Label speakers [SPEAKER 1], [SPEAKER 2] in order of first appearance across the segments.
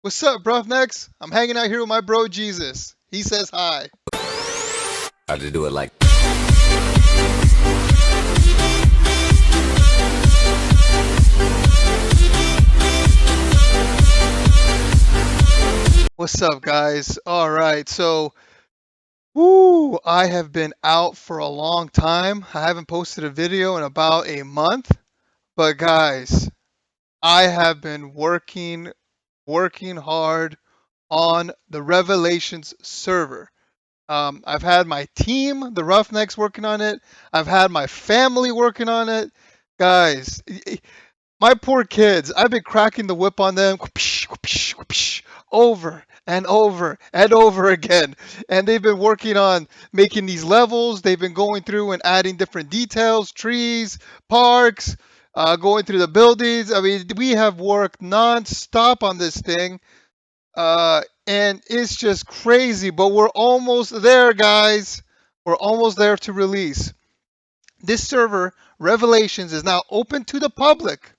[SPEAKER 1] What's up, Roughnecks? I'm hanging out here with my bro Jesus. He says hi.
[SPEAKER 2] How to do it like
[SPEAKER 1] What's up, guys? All right, so I have been out for a long time. I haven't posted a video in about a month, but guys, I have been working hard on the Revelations server. I've had my team, the Roughnecks, working on it. I've had my family working on it. Guys, my poor kids, I've been cracking the whip on them over and over and over again. And they've been working on making these levels. They've been going through and adding different details, trees, parks, going through the buildings. I mean, we have worked non-stop on this thing. And it's just crazy, but we're almost there, guys. We're almost there to release. This server, Revelations, is now open to the public,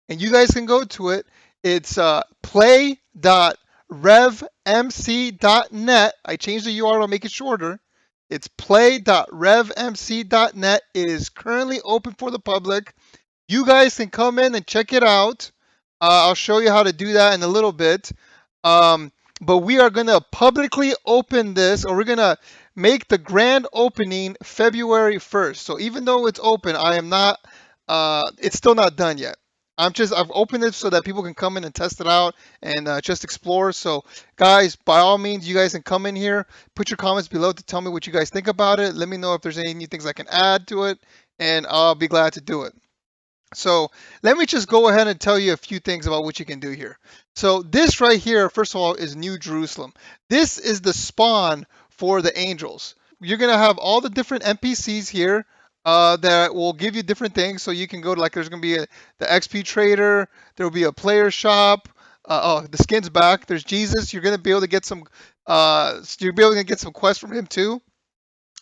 [SPEAKER 1] and you guys can go to it. It's play.revmc.net. I changed the URL to make it shorter. It's play.revmc.net. It is currently open for the public. You guys can come in and check it out. I'll show you how to do that in a little bit. But we are going to publicly open this, or we're going to make the grand opening February 1st. So even though it's open, I am not, it's still not done yet. I've opened it so that people can come in and test it out and just explore. So guys, by all means, you guys can come in here, put your comments below to tell me what you guys think about it. Let me know if there's any new things I can add to it, and I'll be glad to do it. So let me just go ahead and tell you a few things about what you can do here. So this right here, first of all, is New Jerusalem. This is the spawn for the angels. You're going to have all the different NPCs here that will give you different things. So you can go to, like, there's going to be the XP trader. There will be a player shop. The skin's back. There's Jesus. You're going to be able to get some, quests from him too.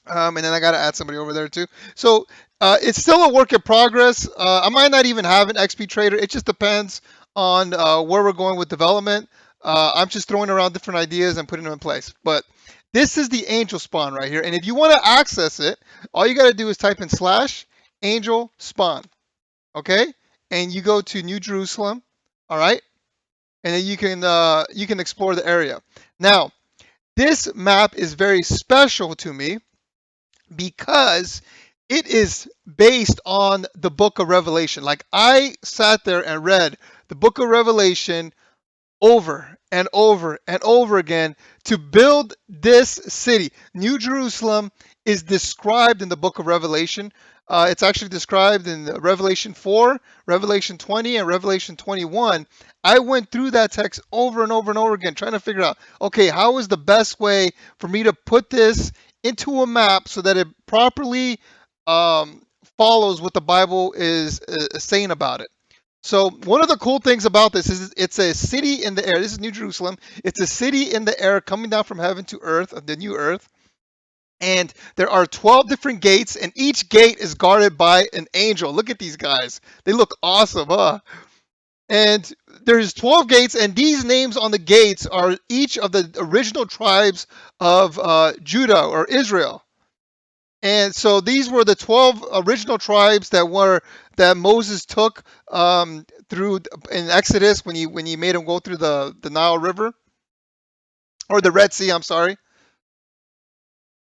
[SPEAKER 1] And then I got to add somebody over there too. So it's still a work in progress. I might not even have an XP trader. It just depends on where we're going with development. I'm just throwing around different ideas and putting them in place. But this is the angel spawn right here. And if you want to access it, all you got to do is type in /angel spawn. Okay? And you go to New Jerusalem. All right? And then you can explore the area. Now, this map is very special to me, because it is based on the book of Revelation. Like, I sat there and read the book of Revelation over and over and over again to build this city. New Jerusalem is described in the book of Revelation. It's actually described in Revelation 4, Revelation 20, and Revelation 21. I went through that text over and over and over again, trying to figure out, okay, how is the best way for me to put this into a map so that it properly follows what the Bible is saying about it. So one of the cool things about this is it's a city in the air. This is New Jerusalem. It's a city in the air coming down from heaven to earth, the new earth. And there are 12 different gates, and each gate is guarded by an angel. Look at these guys. They look awesome, huh? And there's 12 gates, and these names on the gates are each of the original tribes of Judah or Israel. And so these were the 12 original tribes that Moses took through in Exodus when he made them go through the Nile River, or the Red Sea, I'm sorry.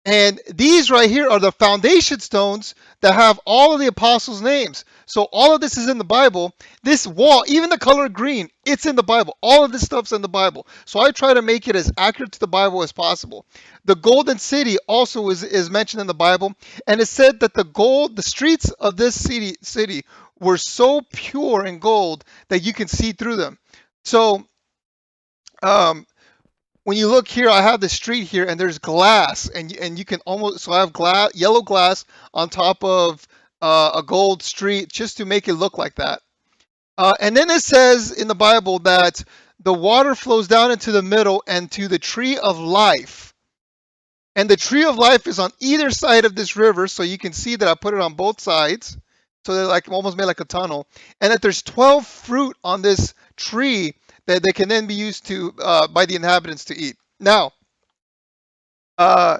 [SPEAKER 1] And these right here are the foundation stones that have all of the apostles' names. So all of this is in the Bible. This wall, even the color green, it's in the Bible. All of this stuff's in the Bible. So I try to make it as accurate to the Bible as possible. The Golden City also is mentioned in the Bible. And it said that the streets of this city were so pure in gold that you can see through them. So, when you look here, I have the street here, and there's glass, and you can almost, so I have yellow glass on top of a gold street just to make it look like that. And then it says in the Bible that the water flows down into the middle and to the tree of life. And the tree of life is on either side of this river, so you can see that I put it on both sides. So they're like almost made like a tunnel. And that there's 12 fruit on this tree that they can then be used to by the inhabitants to eat. Now, uh,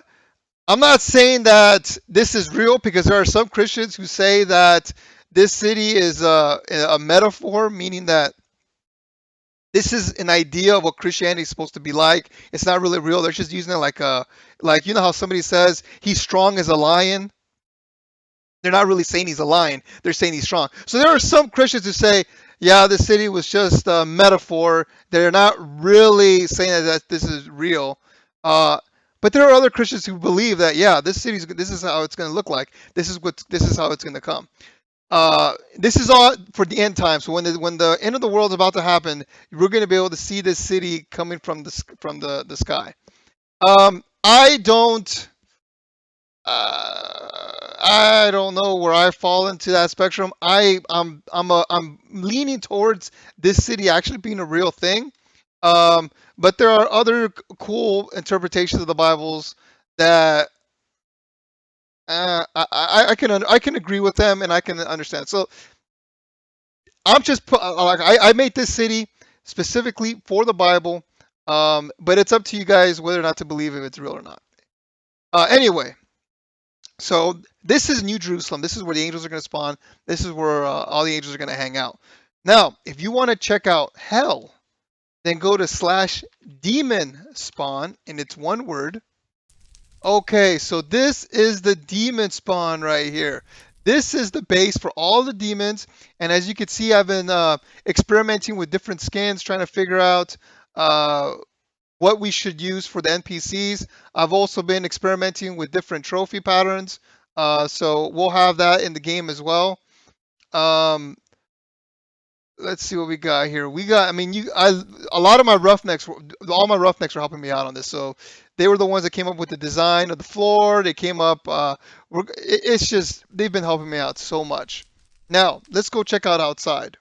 [SPEAKER 1] I'm not saying that this is real because there are some Christians who say that this city is a metaphor, meaning that this is an idea of what Christianity is supposed to be like. It's not really real. They're just using it like like you know how somebody says he's strong as a lion. They're not really saying he's a lion. They're saying he's strong. So there are some Christians who say, yeah, the city was just a metaphor. They're not really saying that this is real. Uh, but there are other Christians who believe that, yeah, this is how it's going to look like. This is how it's going to come. This is all for the end time. So when the end of the world is about to happen, we're going to be able to see this city coming from the sky. I don't. I don't know where I fall into that spectrum. I'm leaning towards this city actually being a real thing. But there are other cool interpretations of the Bibles that I can agree with them and I can understand. So I'm just like I made this city specifically for the Bible. But it's up to you guys whether or not to believe if it's real or not. Anyway, so this is New Jerusalem. This is where the angels are going to spawn. This is where all the angels are going to hang out. Now, if you want to check out hell, then go to slash demon spawn, and it's one word. Okay, so this is the demon spawn right here. This is the base for all the demons, and as you can see, I've been experimenting with different skins, trying to figure out uh, what we should use for the NPCs. I've also been experimenting with different trophy patterns, so we'll have that in the game as well. Um, let's see what we got here. We got, I mean, a lot of my roughnecks, all my roughnecks are helping me out on this. So they were the ones that came up with the design of the floor. They came up. It's just they've been helping me out so much. Now let's go check out outside.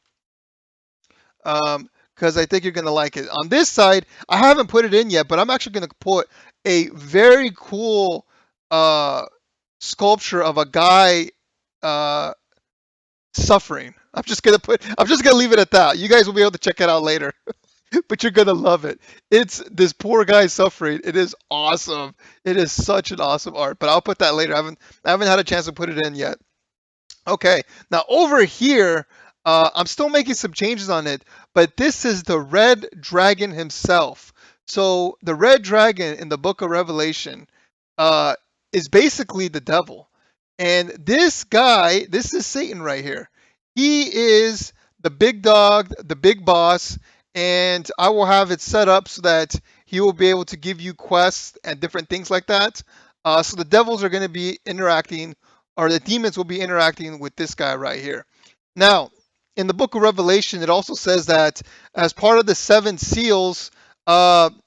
[SPEAKER 1] Because I think you're gonna like it. On this side, I haven't put it in yet, but I'm actually gonna put a very cool uh, sculpture of a guy uh, suffering. I'm just gonna leave it at that. You guys will be able to check it out later, but you're gonna love it. It's this poor guy suffering. It is awesome. It is such an awesome art. But I'll put that later. I haven't had a chance to put it in yet. Okay, now over here, I'm still making some changes on it, but this is the red dragon himself. So the red dragon in the book of Revelation uh, is basically the devil. And this guy, this is Satan right here. He is the big dog, the big boss, and I will have it set up so that he will be able to give you quests and different things like that. So the devils are going to be interacting, or the demons will be interacting with this guy right here. Now, in the book of Revelation, it also says that as part of the seven seals,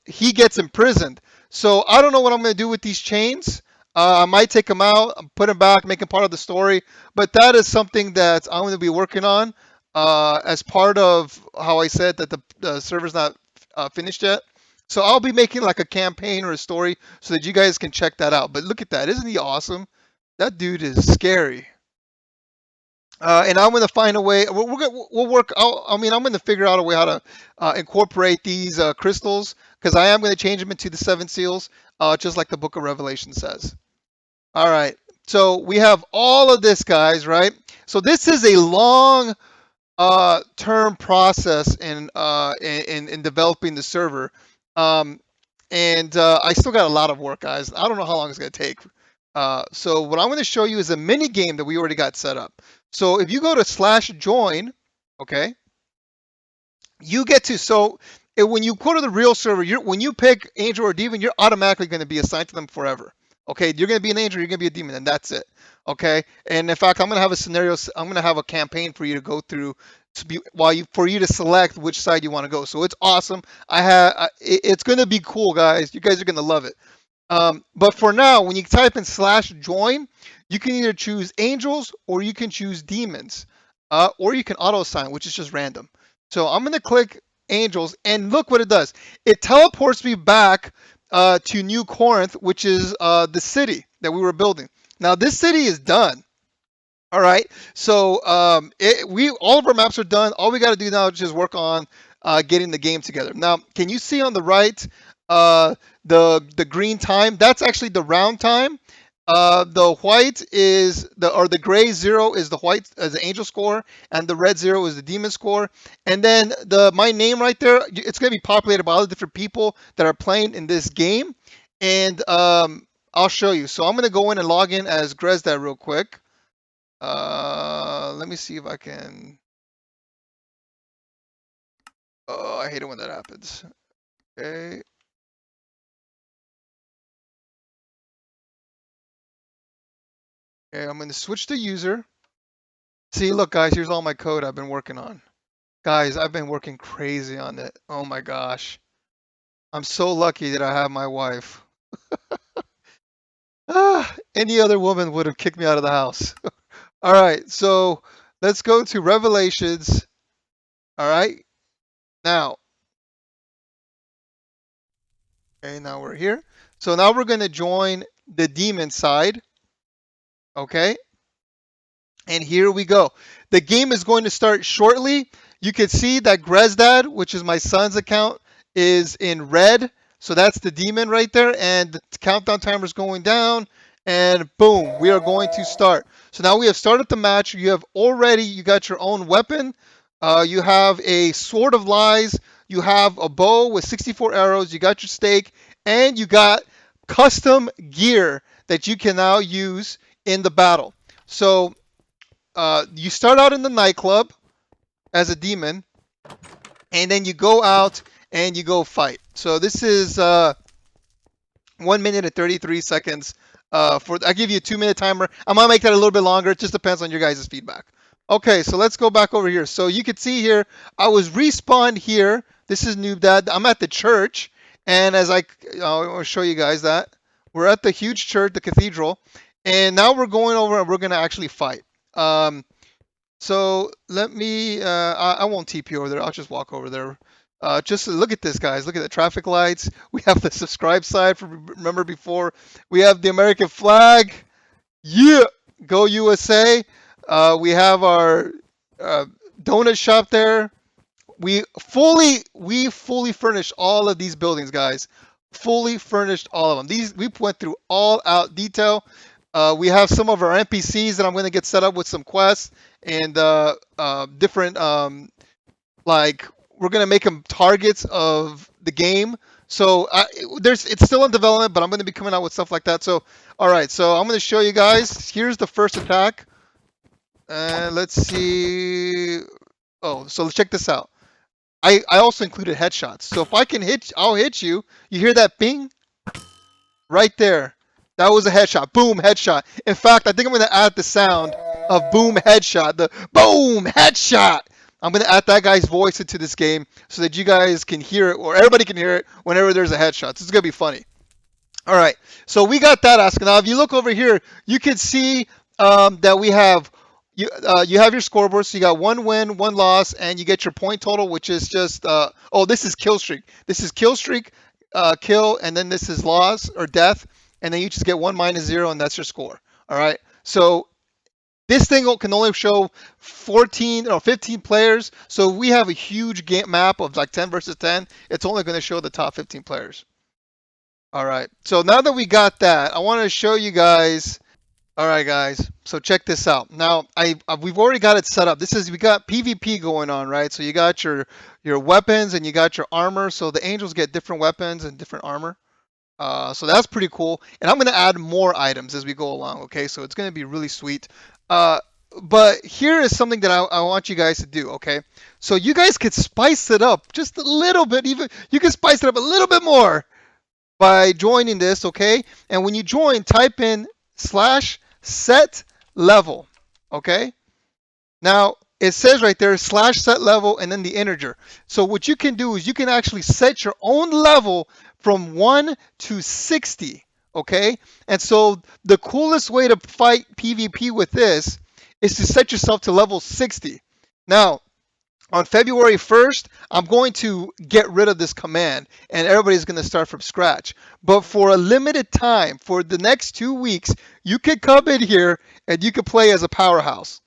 [SPEAKER 1] he gets imprisoned. So I don't know what I'm going to do with these chains. I might take them out, put them back, make them part of the story. But that is something that I'm going to be working on as part of how I said that the server's not finished yet. So I'll be making like a campaign or a story so that you guys can check that out. But look at that. Isn't he awesome? That dude is scary. And I'm going to find a way. We'll work. I mean, I'm going to figure out a way how to incorporate these crystals because I am going to change them into the seven seals, just like the Book of Revelation says. All right. So we have all of this, guys. Right. So this is a long term process in developing the server. Um, and I still got a lot of work, guys. I don't know how long it's going to take. So what I'm going to show you is a mini game that we already got set up. So if you go to slash join, okay, you get to, when you go to the real server, when you pick angel or demon, you're automatically going to be assigned to them forever. Okay, you're going to be an angel, you're going to be a demon, and that's it. Okay, and in fact, I'm going to have a scenario, I'm going to have a campaign for you to go through for you to select which side you want to go. So it's awesome. It's going to be cool, guys. You guys are going to love it. But for now, when you type in slash join, you can either choose angels or you can choose demons, or you can auto assign, which is just random. So I'm going to click angels, and look what it does. It teleports me back to New Corinth, which is the city that we were building. Now this city is done. All right. So all of our maps are done. All we got to do now is just work on getting the game together. Now, can you see on the right the green time? That's actually the round time. The white is the gray 0 is the white as the angel score, and the red 0 is the demon score. And then my name right there, it's going to be populated by all the different people that are playing in this game. And I'll show you. So I'm going to go in and log in as Grezda real quick. Let me see if I can. Oh, I hate it when that happens. Okay. Okay, I'm going to switch to user. See, look, guys, here's all my code I've been working on. Guys, I've been working crazy on it. Oh my gosh. I'm so lucky that I have my wife. Any other woman would have kicked me out of the house. All right, so let's go to Revelations. All right, now. Okay, now we're here. So now we're going to join the demon side. Okay. And here we go. The game is going to start shortly. You can see that Grezdad, which is my son's account, is in red. So that's the demon right there. And the countdown timer is going down. And boom, we are going to start. So now we have started the match. You got your own weapon. You have a sword of lies. You have a bow with 64 arrows. You got your stake. And you got custom gear that you can now use in the battle. So you start out in the nightclub as a demon, and then you go out and you go fight. So this is 1 minute and 33 seconds. I give you a 2-minute timer. I'm gonna make that a little bit longer. It just depends on your guys' feedback. Okay, so let's go back over here. So you can see here, I was respawned here. This is Noob Dad. I'm at the church, and I'll show you guys that we're at the huge church, the cathedral, and now we're going over and we're gonna actually fight. So let me, I won't TP over there. I'll just walk over there. Just look at this, guys. Look at the traffic lights. We have the subscribe side. Remember before? We have the American flag. Yeah, go USA. We have our donut shop there. We fully furnished all of these buildings, guys. Fully furnished all of them. We went through all out detail. We have some of our NPCs that I'm going to get set up with some quests and different like we're going to make them targets of the game. So it's still in development, but I'm going to be coming out with stuff like that. So all right, so I'm going to show you guys. Here's the first attack. Let's see. Oh, so let's check this out. I also included headshots. So if I can I'll hit you. You hear that ping? Right there. That was a headshot. Boom, headshot. In fact, I think I'm going to add the sound of boom, headshot. The boom, headshot. I'm going to add that guy's voice into this game so that you guys can hear it, or everybody can hear it whenever there's a headshot. This is going to be funny. All right. So we got that aspect. Now, if you look over here, you can see that we have you have your scoreboard. So you got 1 win, 1 loss, and you get your point total, which is just this is kill streak. This is kill streak, kill, and then this is loss or death, and then you just get 1 minus 0, and that's your score. All right. So this thing can only show 14 or 15 players. So we have a huge game map of like 10 versus 10. It's only going to show the top 15 players. All right. So now that we got that, I want to show you guys. All right, guys. So check this out. Now, we've already got it set up. We got PvP going on, right? So you got your weapons and you got your armor. So the angels get different weapons and different armor. So that's pretty cool. And I'm going to add more items as we go along, okay? So it's going to be really sweet. But here is something that I want you guys to do, okay? So you guys could spice it up just a little bit. Even you can spice it up a little bit more by joining this, okay? And when you join, type in /set level, okay? Now, it says right there /set level and then the integer. So what you can do is you can actually set your own level from 1 to 60, okay? And so the coolest way to fight PvP with this is to set yourself to level 60. Now, on February 1st, I'm going to get rid of this command and everybody's going to start from scratch. But for a limited time, for the next 2 weeks, you can come in here and you can play as a powerhouse.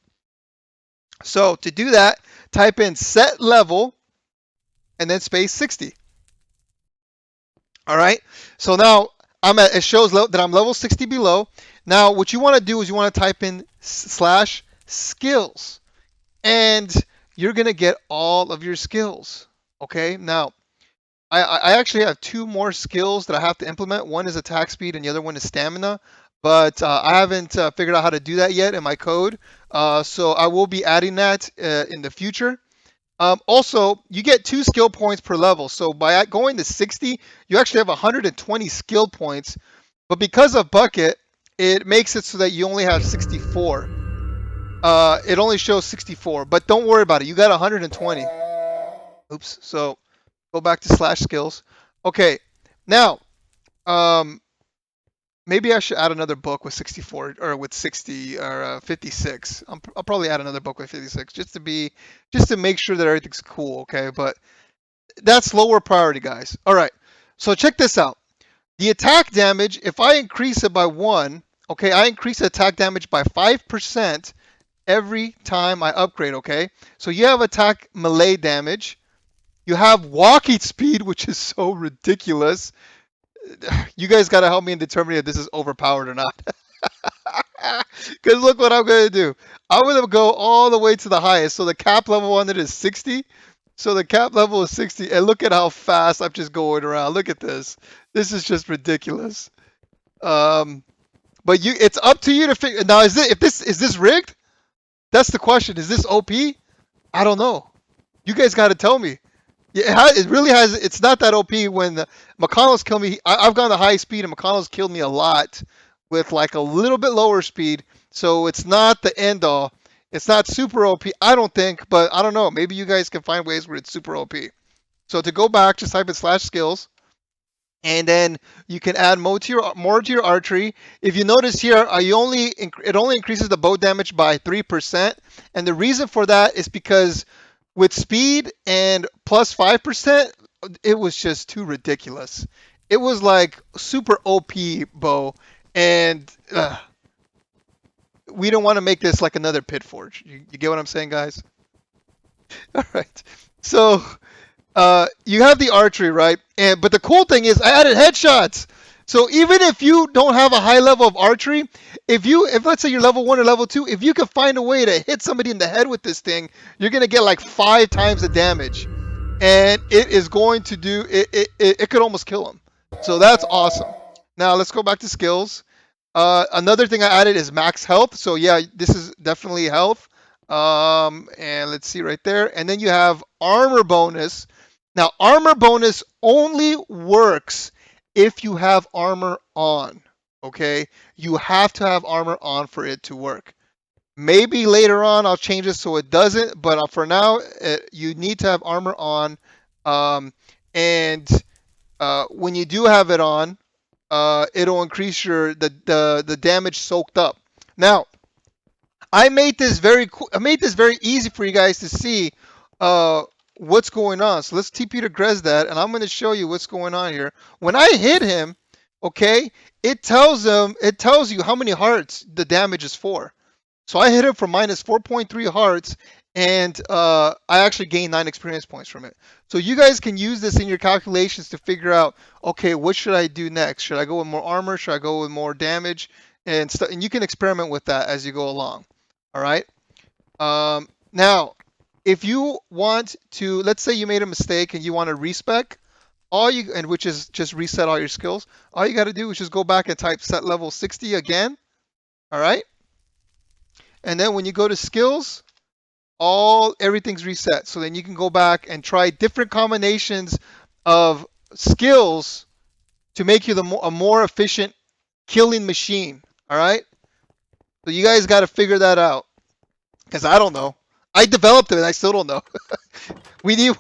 [SPEAKER 1] So to do that, type in set level and then space 60. All right. So now it shows that I'm level 60 below. Now what you want to do is you want to type in slash skills, and you're gonna get all of your skills. Okay. Now I actually have two more skills that I have to implement. One is attack speed, and the other one is stamina. But I haven't figured out how to do that yet in my code. So I will be adding that in the future. Also, you get 2 skill points per level. So by going to 60, you actually have 120 skill points. But because of Bucket, it makes it so that you only have 64. It only shows 64. But don't worry about it. You got 120. Oops. So go back to slash skills. Okay. Now, maybe I should add another book with 64 or with 60 or 56. I'll probably add another book with 56 just to make sure that everything's cool. Okay. But that's lower priority, guys. All right. So check this out. The attack damage, if I increase it by 1, okay, I increase the attack damage by 5% every time I upgrade, okay? So you have attack melee damage. You have walking speed, which is so ridiculous. You guys got to help me in determining if this is overpowered or not. Because look what I'm going to do. I'm going to go all the way to the highest. So the cap level on it is 60. So the cap level is 60, and look at how fast I'm just going around. Look at this. This is just ridiculous. But it's up to you to figure. Now, is this rigged? That's the question. Is this OP? I don't know. You guys got to tell me. Yeah, it really has. It's not that OP. When McConnell's killed me, I've gone the high speed, and McConnell's killed me a lot with like a little bit lower speed. So it's not the end all. It's not super OP, I don't think, but I don't know. Maybe you guys can find ways where it's super OP. So to go back, just type in slash skills, and then you can add more to your archery. If you notice here, it only increases the bow damage by 3%, and the reason for that is because with speed and plus 5%, it was just too ridiculous. It was like super OP bow, and we don't want to make this like another pit forge. You get what I'm saying, guys? All right. So you have the archery, right? But the cool thing is I added headshots. So even if you don't have a high level of archery, if let's say you're level 1 or level 2, if you can find a way to hit somebody in the head with this thing, you're gonna get like 5 times the damage, and it is going to do it could almost kill them. So that's awesome. Now let's go back to skills. Another thing I added is max health. So yeah, this is definitely health. And let's see right there. And then you have armor bonus. Now armor bonus only works if you have armor on. Okay, you have to have armor on for it to work. Maybe later on I'll change it so it doesn't, but for now you need to have armor on. And when you do have it on, it'll increase the damage soaked up. Now, I made this very easy for you guys to see what's going on. So let's TP to Grezdat, and I'm going to show you what's going on here. When I hit him, okay, it tells you how many hearts the damage is for. So I hit him for minus 4.3 hearts, and I actually gained 9 experience points from it. So you guys can use this in your calculations to figure out, okay, what should I do next? Should I go with more armor? Should I go with more damage? And you can experiment with that as you go along. All right. Now, if you want to, let's say you made a mistake and you want to respec, which is just reset all your skills. All you got to do is just go back and type set level 60 again. All right. And then when you go to skills, everything's reset. So then you can go back and try different combinations of skills to make you a more efficient killing machine. All right. So you guys got to figure that out, because I don't know. I developed it and I still don't know. we need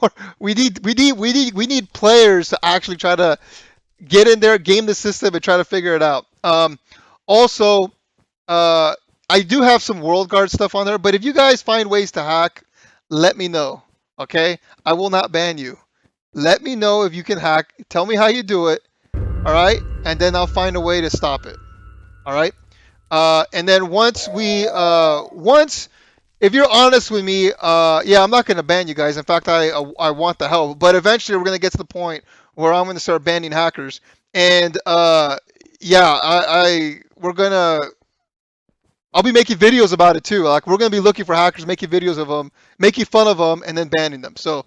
[SPEAKER 1] players to actually try to get in there, game the system, and try to figure it out. Also, I do have some world guard stuff on there, but if you guys find ways to hack, let me know. Okay, I will not ban you. Let me know if you can hack. Tell me how you do it. All right, and then I'll find a way to stop it. All right, and then once if you're honest with me, yeah, I'm not gonna ban you guys. In fact, I want the help. But eventually, we're gonna get to the point where I'm gonna start banning hackers. And yeah, we're gonna. I'll be making videos about it too. Like we're gonna be looking for hackers, making videos of them, making fun of them, and then banning them. So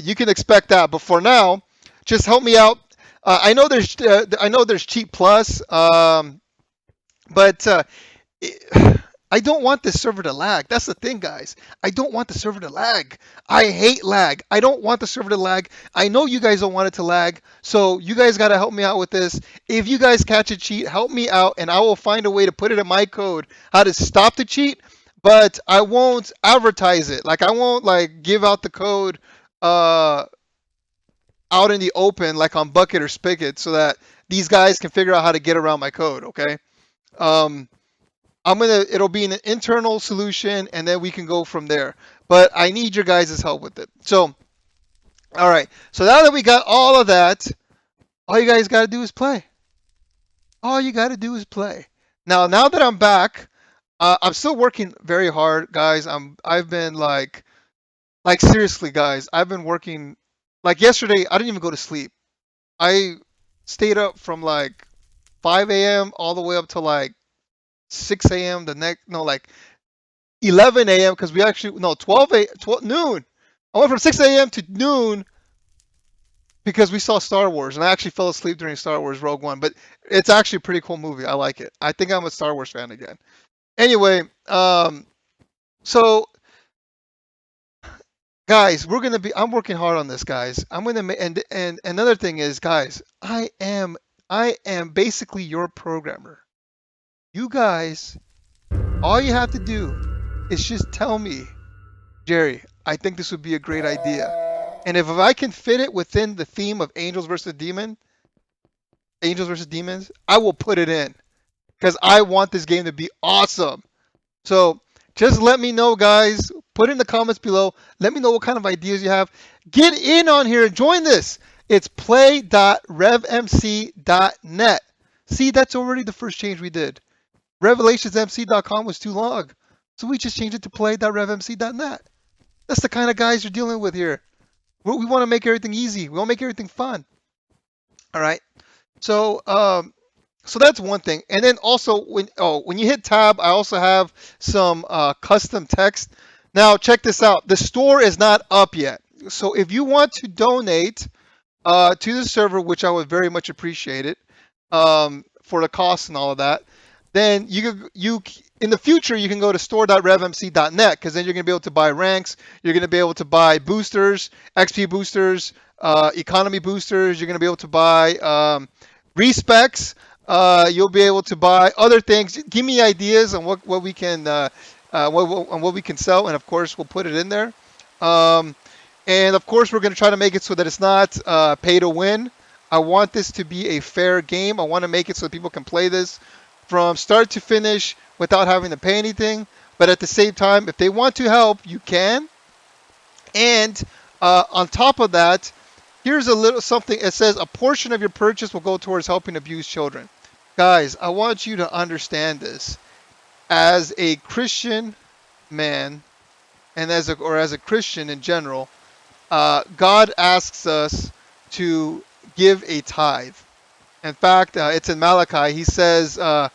[SPEAKER 1] you can expect that. But for now, just help me out. I know there's Cheat Plus, but I don't want this server to lag. That's the thing, guys. I don't want the server to lag. I hate lag. I don't want the server to lag. I know you guys don't want it to lag. So you guys got to help me out with this. If you guys catch a cheat, help me out and I will find a way to put it in my code how to stop the cheat, but I won't advertise it. Like I won't like give out the code uh out in the open like on Bucket or Spigot so that these guys can figure out how to get around my code, okay? Um it'll be an internal solution and then we can go from there. But I need your guys' help with it. So, all right. So now that we got all of that, all you guys got to do is play. All you got to do is play. Now that I'm back, I'm still working very hard, guys. I've been like seriously, guys. I've been working like yesterday. I didn't even go to sleep. I stayed up from like 5 a.m. all the way up to like 6 a.m. the next no like 11 a.m. because we actually no 12 noon. I went from 6 a.m. to noon because we saw Star Wars, and I actually fell asleep during Star Wars Rogue One. But it's actually a pretty cool movie. I like it. I think I'm a Star Wars fan again. Anyway, so guys, we're gonna be. I'm working hard on this, guys. I'm gonna and another thing is, guys, I am basically your programmer. You guys, all you have to do is just tell me, Jerry, I think this would be a great idea. And if I can fit it within the theme of Angels versus Demons, I will put it in because I want this game to be awesome. So just let me know, guys. Put it in the comments below. Let me know what kind of ideas you have. Get in on here and join this. It's play.revmc.net. See, that's already the first change we did. Revelationsmc.com was too long. So we just changed it to play.revmc.net. That's the kind of guys you're dealing with here. We want to make everything easy. We want to make everything fun. All right. So so that's one thing. And then also when you hit tab, I also have some custom text. Now check this out. The store is not up yet. So if you want to donate to the server, which I would very much appreciate it, for the costs and all of that, then you in the future you can go to store.revmc.net because then you're going to be able to buy ranks, you're going to be able to buy boosters, XP boosters, economy boosters, you're going to be able to buy respecs, you'll be able to buy other things. Give me ideas on what we can on what we can sell, and of course we'll put it in there. And of course we're going to try to make it so that it's not pay to win. I want this to be a fair game. I want to make it so that people can play this from start to finish without having to pay anything. But at the same time, if they want to help, you can. And on top of that, here's a little something. It says a portion of your purchase will go towards helping abused children. Guys, I want you to understand this. As a Christian man, and as a Christian in general, God asks us to give a tithe. In fact, it's in Malachi. He says, I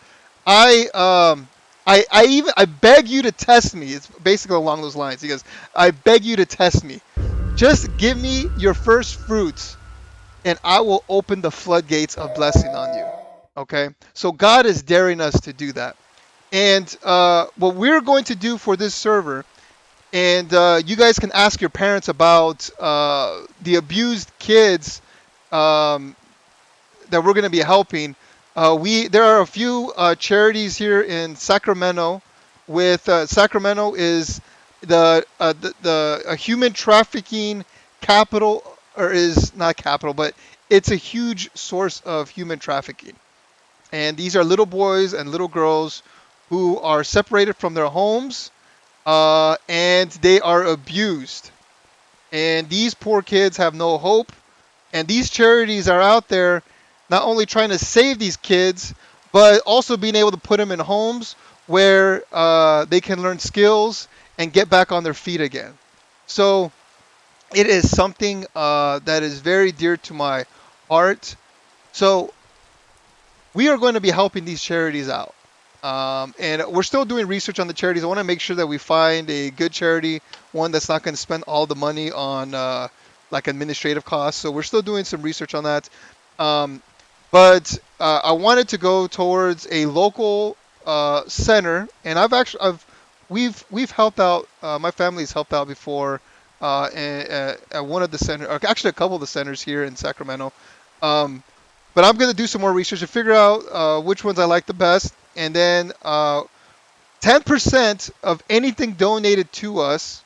[SPEAKER 1] beg you to test me. It's basically along those lines. He goes, I beg you to test me. Just give me your first fruits, and I will open the floodgates of blessing on you. Okay? So God is daring us to do that. And what we're going to do for this server, and you guys can ask your parents about the abused kids that we're going to be helping. There are a few charities here in Sacramento. With Sacramento is the human trafficking capital, or is not capital, but it's a huge source of human trafficking. And these are little boys and little girls who are separated from their homes, and they are abused. And these poor kids have no hope. And these charities are out there not only trying to save these kids, but also being able to put them in homes where they can learn skills and get back on their feet again. So it is something that is very dear to my heart. So we are going to be helping these charities out. And we're still doing research on the charities. I want to make sure that we find a good charity, one that's not going to spend all the money on like administrative costs. So we're still doing some research on that. Um, but I wanted to go towards a local center, and we've helped out. My family's helped out before at one of the centers, or actually a couple of the centers here in Sacramento. Um, but I'm gonna do some more research to figure out which ones I like the best, and then 10% of anything donated to us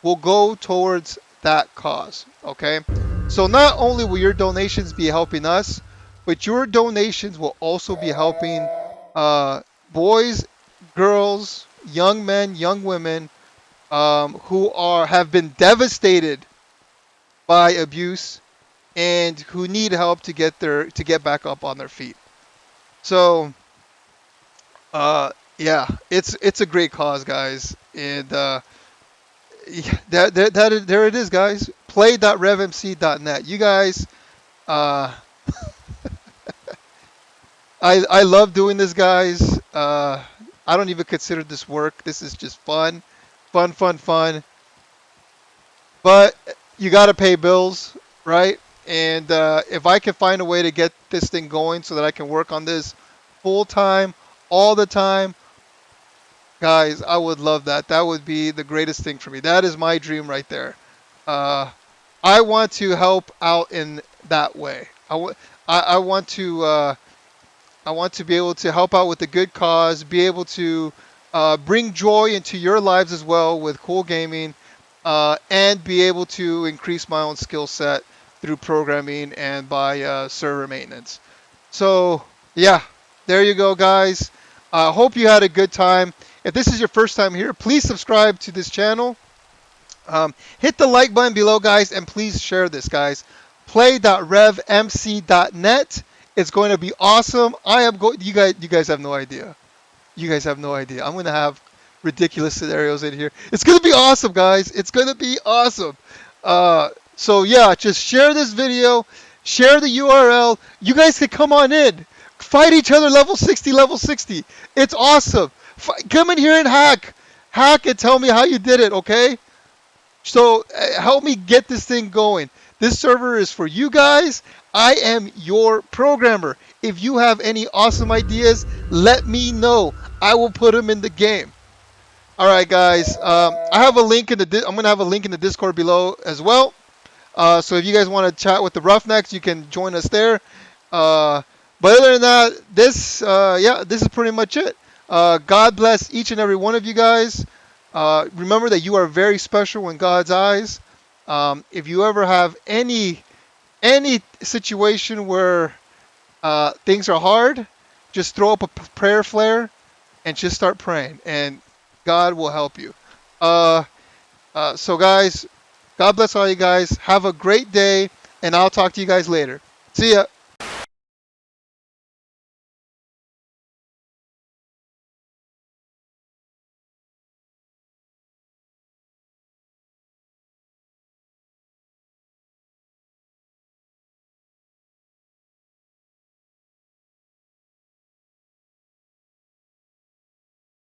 [SPEAKER 1] will go towards that cause. Okay, so not only will your donations be helping us, but your donations will also be helping uh, boys, girls, young men, young women who are have been devastated by abuse and who need help to get back up on their feet. So yeah, it's a great cause, guys, and yeah, there it is, guys. Play.revmc.net. You guys, uh, I love doing this, guys. I don't even consider this work. This is just fun, fun, fun, fun. But you got to pay bills, right? And if I can find a way to get this thing going so that I can work on this full time, all the time, guys, I would love that. That would be the greatest thing for me. That is my dream right there. Uh, I want to help out in that way. I want to. I want to be able to help out with a good cause, be able to bring joy into your lives as well with cool gaming, and be able to increase my own skill set through programming and by server maintenance. So, yeah, there you go, guys. I hope you had a good time. If this is your first time here, please subscribe to this channel. Hit the like button below, guys, and please share this, guys. Play.revmc.net. It's going to be awesome. I am going. You guys have no idea. You guys have no idea. I'm gonna have ridiculous scenarios in here. It's gonna be awesome, guys. It's gonna be awesome. So yeah, just share this video, share the URL. You guys can come on in, fight each other level 60, level 60. It's awesome. Come in here and hack and tell me how you did it. Okay? So help me get this thing going. This server is for you guys. I am your programmer. If you have any awesome ideas, let me know. I will put them in the game. All right, guys. I have a link in the. I'm gonna have a link in the Discord below as well. So if you guys want to chat with the Roughnecks, you can join us there. Uh, but other than that, yeah, this is pretty much it. God bless each and every one of you guys. Remember that you are very special in God's eyes. If you ever have any situation where things are hard, just throw up a prayer flare and just start praying, and God will help you. Uh, so, guys, God bless all you guys. Have a great day, and I'll talk to you guys later. See ya.